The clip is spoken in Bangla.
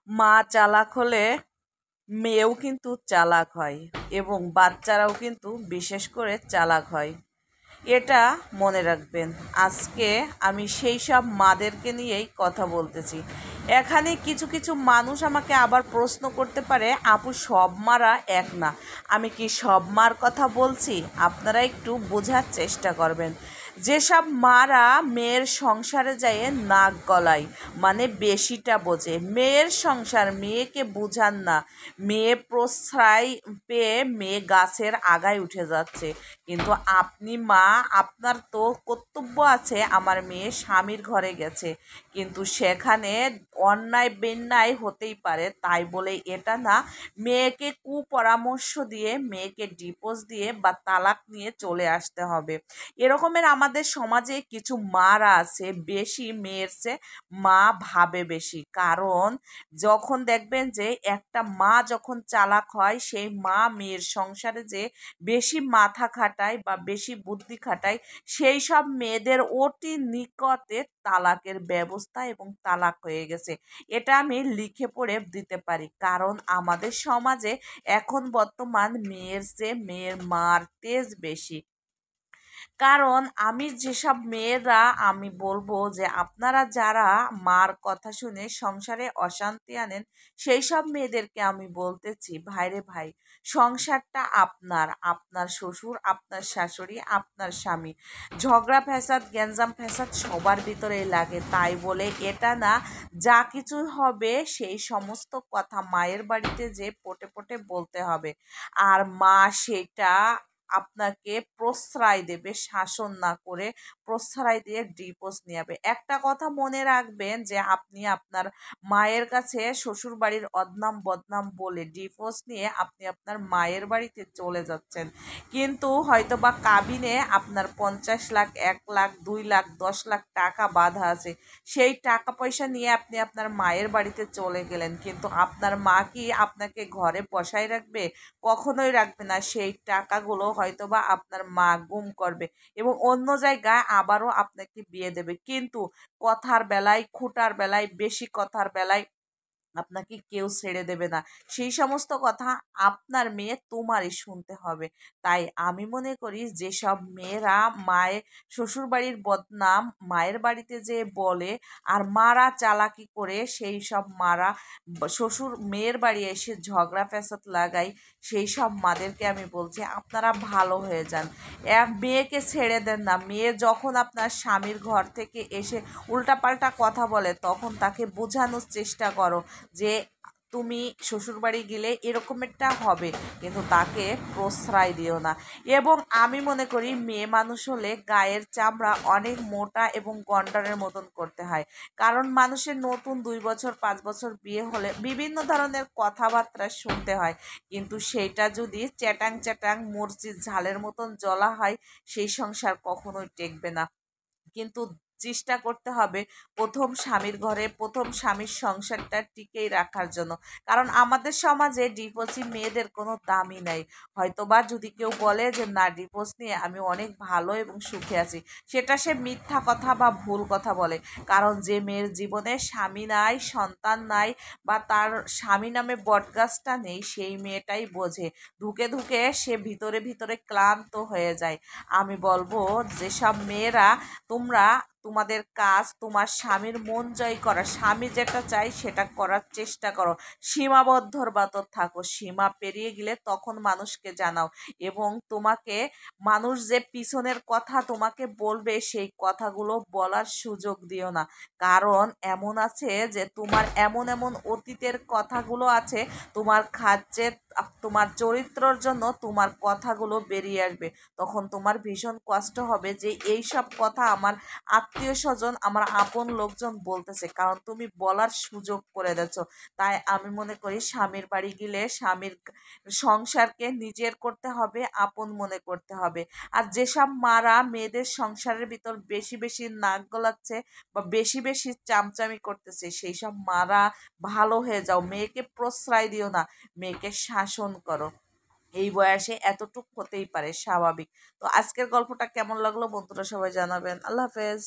মা চালাক হলে মেয়েও কিন্তু চালাক হয় এবং বাচ্চারাও কিন্তু বিশেষ করে চালাক হয়। এটা মনে রাখবেন। আজকে আমি সেই সব মাদেরকে নিয়েই কথা বলতেছি। এখানে কিছু কিছু মানুষ আমাকে আবার প্রশ্ন করতে পারে, আপু সব মারা এক না। আমি কি সব মার কথা বলছি? আপনারা একটু বোঝার চেষ্টা করবেন। যেসব মারা মেয়ের সংসারে যায় নাক গলায়, মানে বেশিটা বোঝে, মেয়ের সংসার মেয়েকে বুঝান না, মেয়ে প্রশ্রয় পেয়ে মেয়ে গাছের আগায় উঠে যাচ্ছে। কিন্তু আপনি মা, আপনার তো কর্তব্য আছে, আমার মেয়ে স্বামীর ঘরে গেছে, কিন্তু সেখানে অন্যায় বেন্যায় হতেই পারে, তাই বলে এটা না মেয়েকে কুপরামর্শ দিয়ে মেয়েকে ডিভোর্স দিয়ে বা তালাক নিয়ে চলে আসতে হবে। এরকমের আমাদের সমাজে কিছু মারা আছে, বেশি মেয়ের চেয়ে মা ভাবে বেশি। কারণ যখন দেখবেন যে একটা মা যখন চালাক হয়, সেই মা মেয়ের সংসারে যে বেশি মাথা খাটায় বা বেশি বুদ্ধি খাটায়, সেই সব মেয়েদের অতি নিকটে তালাকের ব্যবস্থা এবং তালাক হয়ে গেছে। এটা আমি লিখে পড়ে দিতে পারি, কারণ আমাদের সমাজে এখন বর্তমান মেয়ের চেয়ে মেয়ের মার তেজ বেশি। কারণ আমি যেসব মেয়েরা, আমি বলবো যে আপনারা যারা মার কথা শুনে সংসারে অশান্তি আনেন, সেই সব মেয়েদেরকে আমি বলতেছি, ভাইরে ভাই, সংসারটা আপনার, আপনার শ্বশুর, আপনার শাশুড়ি, আপনার স্বামী, ঝগড়া ফ্যাসাদ গ্যাঞ্জাম ফ্যাসাদ সবার ভিতরেই লাগে। তাই বলে এটা না যা কিছু হবে সেই সমস্ত কথা মায়ের বাড়িতে যে পটে পটে বলতে হবে, আর মা সেটা আপনাকে প্রশ্রয় দেবে, শাসন না করে প্রশ্রয় দিয়ে ডিভোর্স নিয়ে যাবে। একটা কথা মনে রাখবেন যে আপনি আপনার মায়ের কাছে শ্বশুর বাড়ির অদনাম বদনাম বলে ডিভোর্স নিয়ে আপনি আপনার মায়ের বাড়িতে চলে যাচ্ছেন, কিন্তু হয়তো বা কাবিনে আপনার 50 লাখ, 1 লাখ, 2 লাখ, 10 লাখ টাকা বাঁধা আছে, সেই টাকা পয়সা নিয়ে আপনি আপনার মায়ের বাড়িতে চলে গেলেন, কিন্তু আপনার মা কি আপনাকে ঘরে বসায় রাখবে? কখনোই রাখবে না। সেই টাকাগুলো হয়তোবা আপনার মা গুম করবে এবং অন্য জায়গায় আবারও আপনাকে বিয়ে দেবে, কিন্তু কথার বেলায়, খুঁটার বেলায়, বেশি কথার বেলায় আপনাকে কেউ ছেড়ে দেবে না। সেই সমস্ত কথা আপনার মেয়ে তোমারই শুনতে হবে। তাই আমি মনে করি যেসব মেয়েরা মায়ের শ্বশুরবাড়ির বদনাম মায়ের বাড়িতে যে বলে আর মারা চালাকি করে, সেই সব মারা শ্বশুর মেয়ের বাড়ি এসে ঝগড়া ফ্যাসাদ লাগাই, সেই সব মাদেরকে আমি বলছি আপনারা ভালো হয়ে যান। এক মেয়েকে ছেড়ে দেন না। মেয়ে যখন আপনার স্বামীর ঘর থেকে এসে উল্টাপাল্টা কথা বলে, তখন তাকে বোঝানোর চেষ্টা করো যে তুমি শ্বশুরবাড়ি গেলে এরকমেরটা হবে, কিন্তু তাকে প্রশ্রয় দিও না। এবং আমি মনে করি মেয়ে মানুষ হলে গায়ের চামড়া অনেক মোটা এবং গন্ডারের মতন করতে হয়। কারণ মানুষের নতুন 2 বছর 5 বছর বিয়ে হলে বিভিন্ন ধরনের কথাবার্তা শুনতে হয়, কিন্তু সেইটা যদি চ্যাটাং চ্যাটাং মরিচির ঝালের মতন জ্বলা হয়, সেই সংসার কখনোই টেকবে না। কিন্তু চেষ্টা করতে হবে প্রথম স্বামীর ঘরে প্রথম স্বামীর সংসারটা টিকেই রাখার জন্য। কারণ আমাদের সমাজে ডিভোর্সি মেয়েদের কোনো দামই নাই। হয়তোবা যদি কেউ বলে যে না, ডিভোর্স নিয়ে আমি অনেক ভালো এবং সুখে আছি, সেটা সে মিথ্যা কথা বা ভুল কথা বলে। কারণ যে মেয়ের জীবনে স্বামী নাই, সন্তান নাই, বা তার স্বামী নামে বটগাছটা নেই, সেই মেয়েটাই বোঝে। ধুকে ধুকে সে ভিতরে ভিতরে ক্লান্ত হয়ে যায়। আমি বলবো যেসব মেয়েরা, তোমরা তোমাদের কাজ তোমার স্বামীর মন জয় করা, স্বামী যেটা চাই সেটা করার চেষ্টা করো, সীমাবদ্ধর বাতর থাকো, সীমা পেরিয়ে গেলে তখন মানুষকে জানাও। এবং তোমাকে মানুষ যে পিছনের কথা তোমাকে বলবে, সেই কথাগুলো বলার সুযোগ দিও না। কারণ এমন আছে যে তোমার এমন এমন অতীতের কথাগুলো আছে, তোমার খাদ্যে তোমার চরিত্রর জন্য তোমার কথাগুলো বেরিয়ে আসবে। তখন তোমার ভীষণ কষ্ট হবে যে এই সব কথা আমার আত্মীয় স্বজন, আমার আপন লোকজন বলতেছে, কারণ তুমি বলার সুযোগ করে দিচ্ছ। তাই আমি মনে করি স্বামীর বাড়ি গেলে স্বামীর সংসারকে নিজের করতে হবে, আপন মনে করতে হবে। আর যেসব মারা মেয়েদের সংসারের ভিতর বেশি বেশি নাক গলাচ্ছে বা বেশি বেশি চামচামি করতেছে, সেই সব মারা ভালো হয়ে যাও। মেয়েকে প্রশ্রয় দিও না, মেয়েকে শাসন করো। এই বয়সে এতটুক হতেই পারে, স্বাভাবিক। তো আজকের গল্পটা কেমন লাগলো বন্ধুরা সবাই জানাবেন। আল্লাহ হাফেজ।